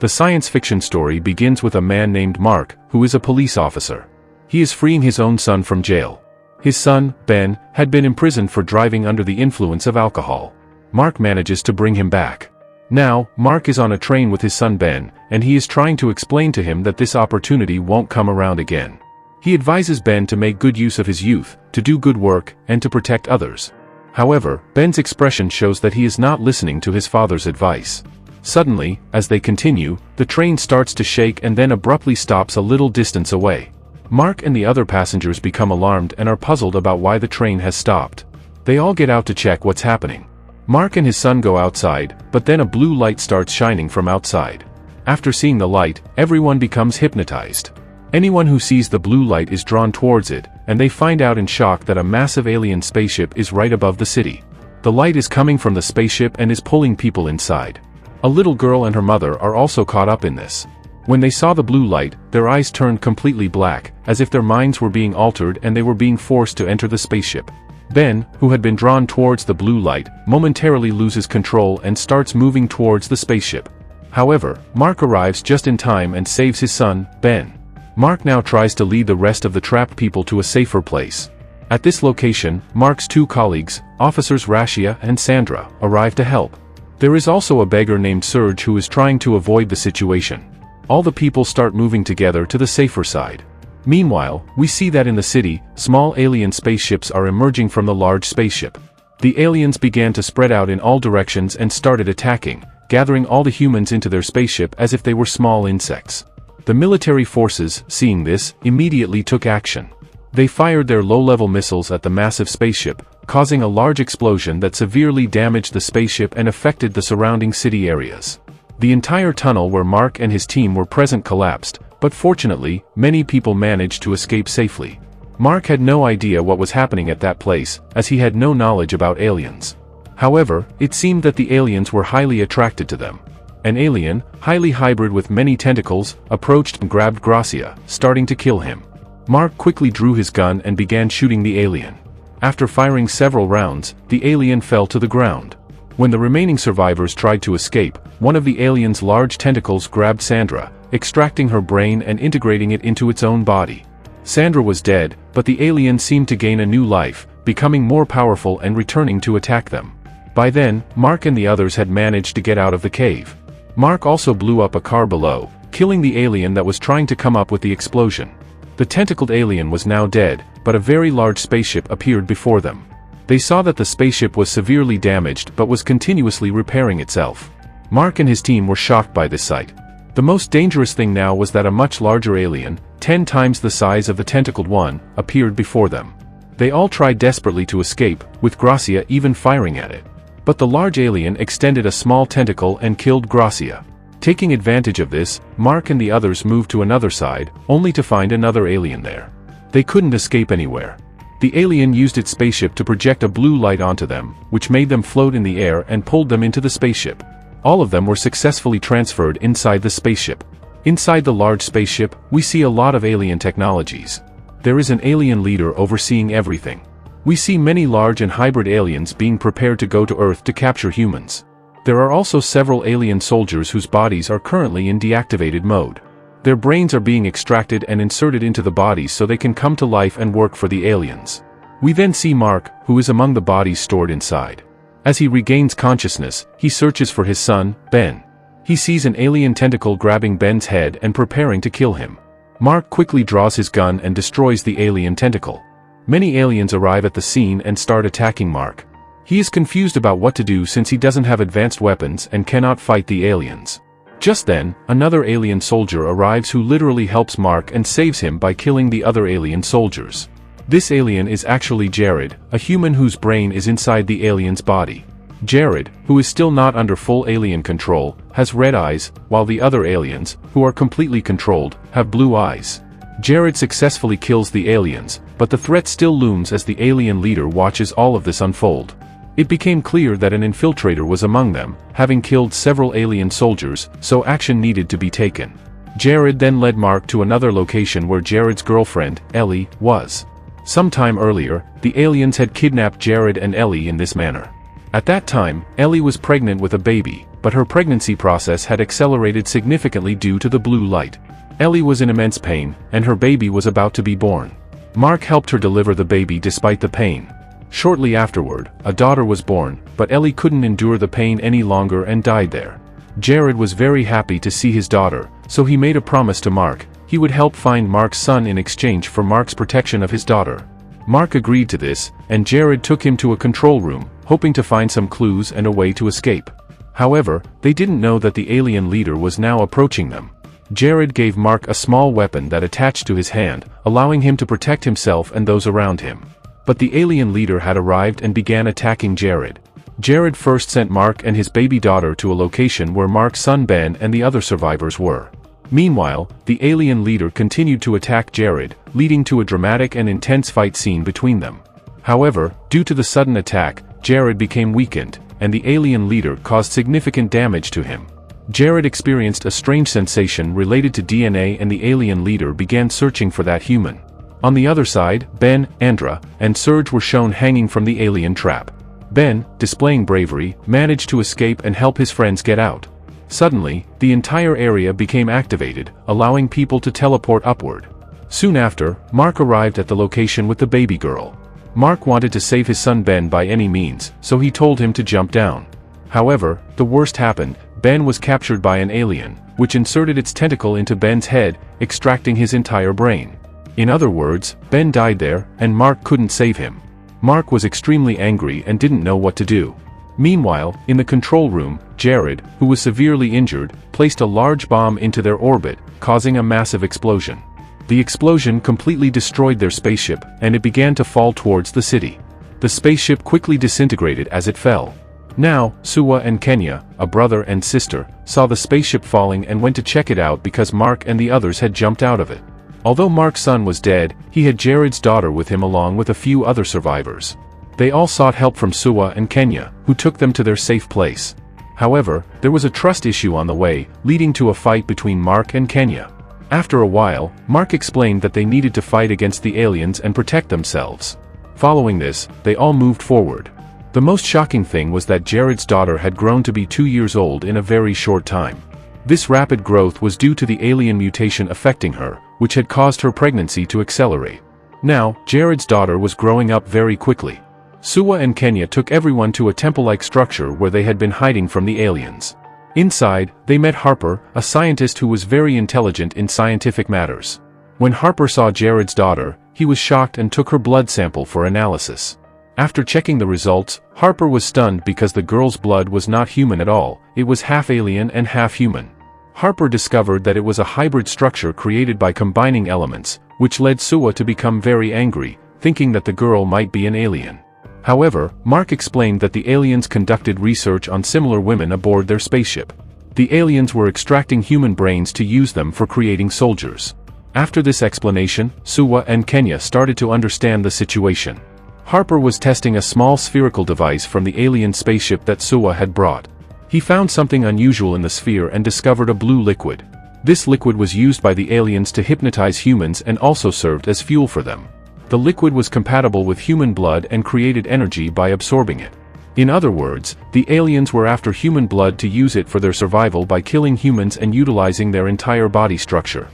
The science fiction story begins with a man named Mark, who is a police officer. He is freeing his own son from jail. His son, Ben, had been imprisoned for driving under the influence of alcohol. Mark manages to bring him back. Now, Mark is on a train with his son Ben, and he is trying to explain to him that this opportunity won't come around again. He advises Ben to make good use of his youth, to do good work, and to protect others. However, Ben's expression shows that he is not listening to his father's advice. Suddenly, as they continue, the train starts to shake and then abruptly stops a little distance away. Mark and the other passengers become alarmed and are puzzled about why the train has stopped. They all get out to check what's happening. Mark and his son go outside, but then a blue light starts shining from outside. After seeing the light, everyone becomes hypnotized. Anyone who sees the blue light is drawn towards it, and they find out in shock that a massive alien spaceship is right above the city. The light is coming from the spaceship and is pulling people inside. A little girl and her mother are also caught up in this. When they saw the blue light, their eyes turned completely black, as if their minds were being altered and they were being forced to enter the spaceship. Ben, who had been drawn towards the blue light, momentarily loses control and starts moving towards the spaceship. However, Mark arrives just in time and saves his son, Ben. Mark now tries to lead the rest of the trapped people to a safer place. At this location, Mark's two colleagues, Officers Rashia and Sandra, arrive to help. There is also a beggar named Serge who is trying to avoid the situation. All the people start moving together to the safer side. Meanwhile, we see that in the city, small alien spaceships are emerging from the large spaceship. The aliens began to spread out in all directions and started attacking, gathering all the humans into their spaceship as if they were small insects. The military forces, seeing this, immediately took action. They fired their low-level missiles at the massive spaceship, causing a large explosion that severely damaged the spaceship and affected the surrounding city areas. The entire tunnel where Mark and his team were present collapsed, but fortunately, many people managed to escape safely. Mark had no idea what was happening at that place, as he had no knowledge about aliens. However, it seemed that the aliens were highly attracted to them. An alien, highly hybrid with many tentacles, approached and grabbed Gracia, starting to kill him. Mark quickly drew his gun and began shooting the alien. After firing several rounds, the alien fell to the ground. When the remaining survivors tried to escape, one of the alien's large tentacles grabbed Sandra, extracting her brain and integrating it into its own body. Sandra was dead, but the alien seemed to gain a new life, becoming more powerful and returning to attack them. By then, Mark and the others had managed to get out of the cave. Mark also blew up a car below, killing the alien that was trying to come up with the explosion. The tentacled alien was now dead, but a very large spaceship appeared before them. They saw that the spaceship was severely damaged but was continuously repairing itself. Mark and his team were shocked by this sight. The most dangerous thing now was that a much larger alien, 10 times the size of the tentacled one, appeared before them. They all tried desperately to escape, with Gracia even firing at it. But the large alien extended a small tentacle and killed Gracia. Taking advantage of this, Mark and the others moved to another side, only to find another alien there. They couldn't escape anywhere. The alien used its spaceship to project a blue light onto them, which made them float in the air and pulled them into the spaceship. All of them were successfully transferred inside the spaceship. Inside the large spaceship, we see a lot of alien technologies. There is an alien leader overseeing everything. We see many large and hybrid aliens being prepared to go to Earth to capture humans. There are also several alien soldiers whose bodies are currently in deactivated mode. Their brains are being extracted and inserted into the bodies so they can come to life and work for the aliens. We then see Mark, who is among the bodies stored inside. As he regains consciousness, he searches for his son, Ben. He sees an alien tentacle grabbing Ben's head and preparing to kill him. Mark quickly draws his gun and destroys the alien tentacle. Many aliens arrive at the scene and start attacking Mark. He is confused about what to do since he doesn't have advanced weapons and cannot fight the aliens. Just then, another alien soldier arrives who literally helps Mark and saves him by killing the other alien soldiers. This alien is actually Jared, a human whose brain is inside the alien's body. Jared, who is still not under full alien control, has red eyes, while the other aliens, who are completely controlled, have blue eyes. Jared successfully kills the aliens, but the threat still looms as the alien leader watches all of this unfold. It became clear that an infiltrator was among them, having killed several alien soldiers, so action needed to be taken. Jared then led Mark to another location where Jared's girlfriend, Ellie, was. Sometime earlier, the aliens had kidnapped Jared and Ellie in this manner. At that time, Ellie was pregnant with a baby, but her pregnancy process had accelerated significantly due to the blue light. Ellie was in immense pain, and her baby was about to be born. Mark helped her deliver the baby despite the pain. Shortly afterward, a daughter was born, but Ellie couldn't endure the pain any longer and died there. Jared was very happy to see his daughter, so he made a promise to Mark. He would help find Mark's son in exchange for Mark's protection of his daughter. Mark agreed to this, and Jared took him to a control room, hoping to find some clues and a way to escape. However, they didn't know that the alien leader was now approaching them. Jared gave Mark a small weapon that attached to his hand, allowing him to protect himself and those around him. But the alien leader had arrived and began attacking Jared. Jared first sent Mark and his baby daughter to a location where Mark's son Ben and the other survivors were. Meanwhile, the alien leader continued to attack Jared, leading to a dramatic and intense fight scene between them. However, due to the sudden attack, Jared became weakened, and the alien leader caused significant damage to him. Jared experienced a strange sensation related to DNA, and the alien leader began searching for that human. On the other side, Ben, Andra, and Serge were shown hanging from the alien trap. Ben, displaying bravery, managed to escape and help his friends get out. Suddenly, the entire area became activated, allowing people to teleport upward. Soon after, Mark arrived at the location with the baby girl. Mark wanted to save his son Ben by any means, so he told him to jump down. However, the worst happened. Ben was captured by an alien, which inserted its tentacle into Ben's head, extracting his entire brain. In other words, Ben died there, and Mark couldn't save him. Mark was extremely angry and didn't know what to do. Meanwhile, in the control room, Jared, who was severely injured, placed a large bomb into their orbit, causing a massive explosion. The explosion completely destroyed their spaceship, and it began to fall towards the city. The spaceship quickly disintegrated as it fell. Now, Suwa and Kenya, a brother and sister, saw the spaceship falling and went to check it out because Mark and the others had jumped out of it. Although Mark's son was dead, he had Jared's daughter with him along with a few other survivors. They all sought help from Suwa and Kenya, who took them to their safe place. However, there was a trust issue on the way, leading to a fight between Mark and Kenya. After a while, Mark explained that they needed to fight against the aliens and protect themselves. Following this, they all moved forward. The most shocking thing was that Jared's daughter had grown to be 2 years old in a very short time. This rapid growth was due to the alien mutation affecting her, which had caused her pregnancy to accelerate. Now, Jared's daughter was growing up very quickly. Suwa and Kenya took everyone to a temple-like structure where they had been hiding from the aliens. Inside, they met Harper, a scientist who was very intelligent in scientific matters. When Harper saw Jared's daughter, he was shocked and took her blood sample for analysis. After checking the results, Harper was stunned because the girl's blood was not human at all. It was half alien and half human. Harper discovered that it was a hybrid structure created by combining elements, which led Suwa to become very angry, thinking that the girl might be an alien. However, Mark explained that the aliens conducted research on similar women aboard their spaceship. The aliens were extracting human brains to use them for creating soldiers. After this explanation, Suwa and Kenya started to understand the situation. Harper was testing a small spherical device from the alien spaceship that Suwa had brought. He found something unusual in the sphere and discovered a blue liquid. This liquid was used by the aliens to hypnotize humans and also served as fuel for them. The liquid was compatible with human blood and created energy by absorbing it. In other words, the aliens were after human blood to use it for their survival by killing humans and utilizing their entire body structure.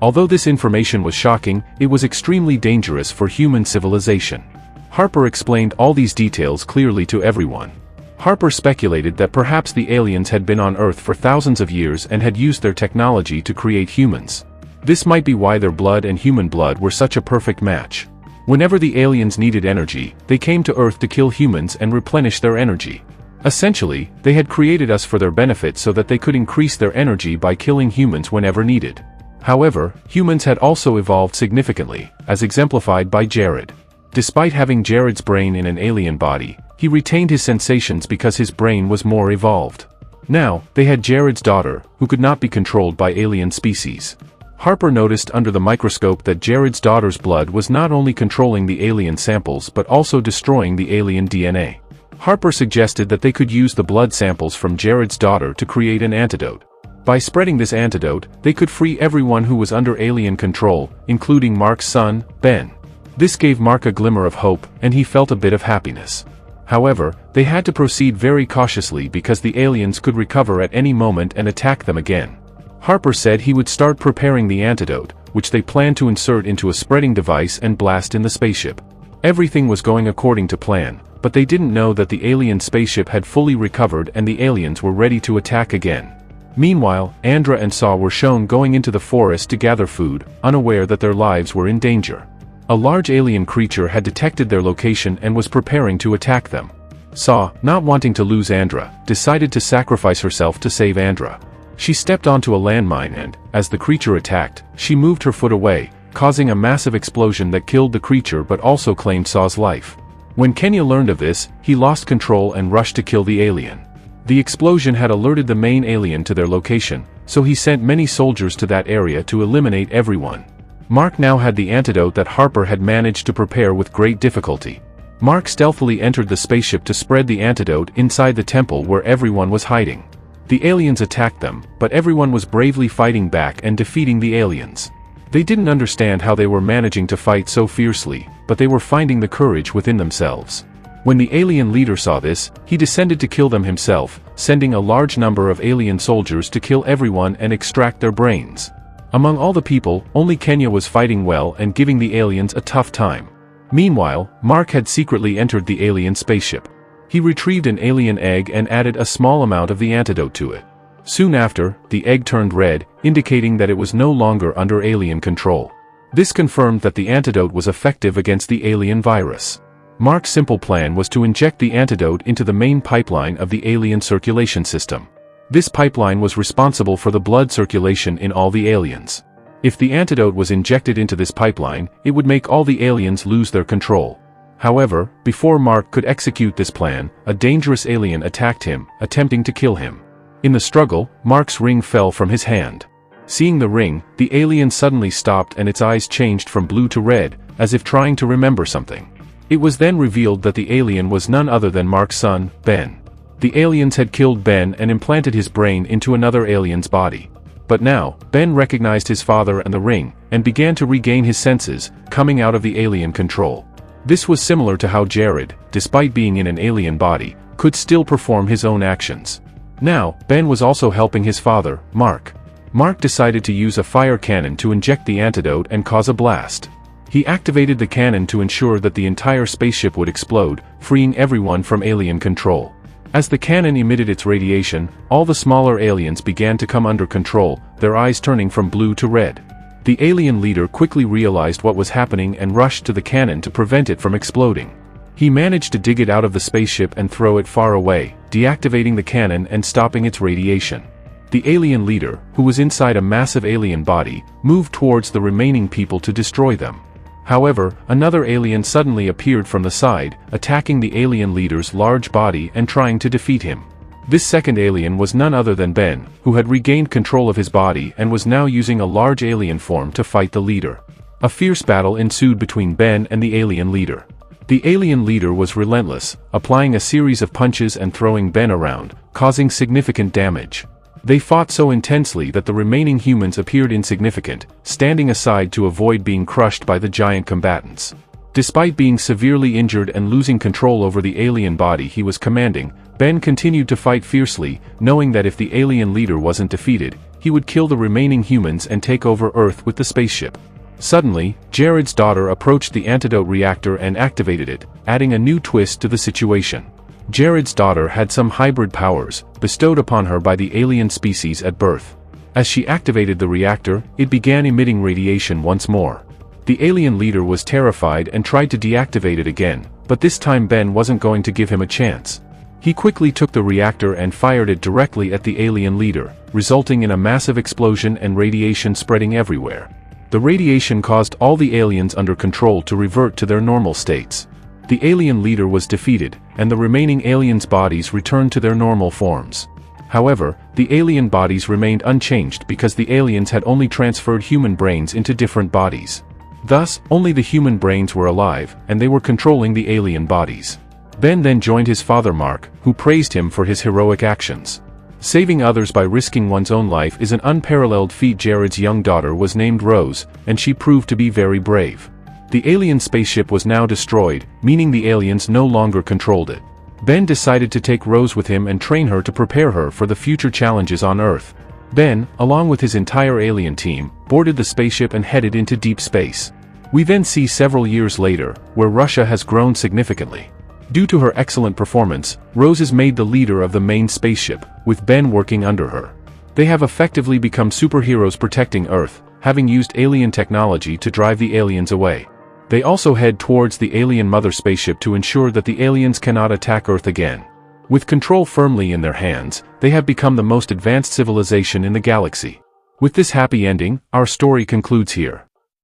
Although this information was shocking, it was extremely dangerous for human civilization. Harper explained all these details clearly to everyone. Harper speculated that perhaps the aliens had been on Earth for thousands of years and had used their technology to create humans. This might be why their blood and human blood were such a perfect match. Whenever the aliens needed energy, they came to Earth to kill humans and replenish their energy. Essentially, they had created us for their benefit so that they could increase their energy by killing humans whenever needed. However, humans had also evolved significantly, as exemplified by Jared. Despite having Jared's brain in an alien body, he retained his sensations because his brain was more evolved. Now, they had Jared's daughter, who could not be controlled by alien species. Harper noticed under the microscope that Jared's daughter's blood was not only controlling the alien samples but also destroying the alien DNA. Harper suggested that they could use the blood samples from Jared's daughter to create an antidote. By spreading this antidote, they could free everyone who was under alien control, including Mark's son, Ben. This gave Mark a glimmer of hope, and he felt a bit of happiness. However, they had to proceed very cautiously because the aliens could recover at any moment and attack them again. Harper said he would start preparing the antidote, which they planned to insert into a spreading device and blast in the spaceship. Everything was going according to plan, but they didn't know that the alien spaceship had fully recovered and the aliens were ready to attack again. Meanwhile, Andra and Saw were shown going into the forest to gather food, unaware that their lives were in danger. A large alien creature had detected their location and was preparing to attack them. Saw, not wanting to lose Andra, decided to sacrifice herself to save Andra. She stepped onto a landmine and, as the creature attacked, she moved her foot away, causing a massive explosion that killed the creature but also claimed Saw's life. When Kenya learned of this, he lost control and rushed to kill the alien. The explosion had alerted the main alien to their location, so he sent many soldiers to that area to eliminate everyone. Mark now had the antidote that Harper had managed to prepare with great difficulty. Mark stealthily entered the spaceship to spread the antidote inside the temple where everyone was hiding. The aliens attacked them, but everyone was bravely fighting back and defeating the aliens. They didn't understand how they were managing to fight so fiercely, but they were finding the courage within themselves. When the alien leader saw this, he descended to kill them himself, sending a large number of alien soldiers to kill everyone and extract their brains. Among all the people, only Kenya was fighting well and giving the aliens a tough time. Meanwhile, Mark had secretly entered the alien spaceship. He retrieved an alien egg and added a small amount of the antidote to it. Soon after, the egg turned red, indicating that it was no longer under alien control. This confirmed that the antidote was effective against the alien virus. Mark's simple plan was to inject the antidote into the main pipeline of the alien circulation system. This pipeline was responsible for the blood circulation in all the aliens. If the antidote was injected into this pipeline, it would make all the aliens lose their control. However, before Mark could execute this plan, a dangerous alien attacked him, attempting to kill him. In the struggle, Mark's ring fell from his hand. Seeing the ring, the alien suddenly stopped and its eyes changed from blue to red, as if trying to remember something. It was then revealed that the alien was none other than Mark's son, Ben. The aliens had killed Ben and implanted his brain into another alien's body. But now, Ben recognized his father and the ring, and began to regain his senses, coming out of the alien control. This was similar to how Jared, despite being in an alien body, could still perform his own actions. Now, Ben was also helping his father, Mark. Mark decided to use a fire cannon to inject the antidote and cause a blast. He activated the cannon to ensure that the entire spaceship would explode, freeing everyone from alien control. As the cannon emitted its radiation, all the smaller aliens began to come under control, their eyes turning from blue to red. The alien leader quickly realized what was happening and rushed to the cannon to prevent it from exploding. He managed to dig it out of the spaceship and throw it far away, deactivating the cannon and stopping its radiation. The alien leader, who was inside a massive alien body, moved towards the remaining people to destroy them. However, another alien suddenly appeared from the side, attacking the alien leader's large body and trying to defeat him. This second alien was none other than Ben, who had regained control of his body and was now using a large alien form to fight the leader. A fierce battle ensued between Ben and the alien leader. The alien leader was relentless, applying a series of punches and throwing Ben around, causing significant damage. They fought so intensely that the remaining humans appeared insignificant, standing aside to avoid being crushed by the giant combatants. Despite being severely injured and losing control over the alien body he was commanding, Ben continued to fight fiercely, knowing that if the alien leader wasn't defeated, he would kill the remaining humans and take over Earth with the spaceship. Suddenly, Jared's daughter approached the antidote reactor and activated it, adding a new twist to the situation. Jared's daughter had some hybrid powers, bestowed upon her by the alien species at birth. As she activated the reactor, it began emitting radiation once more. The alien leader was terrified and tried to deactivate it again, but this time Ben wasn't going to give him a chance. He quickly took the reactor and fired it directly at the alien leader, resulting in a massive explosion and radiation spreading everywhere. The radiation caused all the aliens under control to revert to their normal states. The alien leader was defeated, and the remaining aliens' bodies returned to their normal forms. However, the alien bodies remained unchanged because the aliens had only transferred human brains into different bodies. Thus, only the human brains were alive, and they were controlling the alien bodies. Ben then joined his father Mark, who praised him for his heroic actions. Saving others by risking one's own life is an unparalleled feat. Jared's young daughter was named Rose, and she proved to be very brave. The alien spaceship was now destroyed, meaning the aliens no longer controlled it. Ben decided to take Rose with him and train her to prepare her for the future challenges on Earth. Ben, along with his entire alien team, boarded the spaceship and headed into deep space. We then see several years later, where Russia has grown significantly. Due to her excellent performance, Rose is made the leader of the main spaceship, with Ben working under her. They have effectively become superheroes protecting Earth, having used alien technology to drive the aliens away. They also head towards the alien mother spaceship to ensure that the aliens cannot attack Earth again. With control firmly in their hands, they have become the most advanced civilization in the galaxy. With this happy ending, our story concludes here.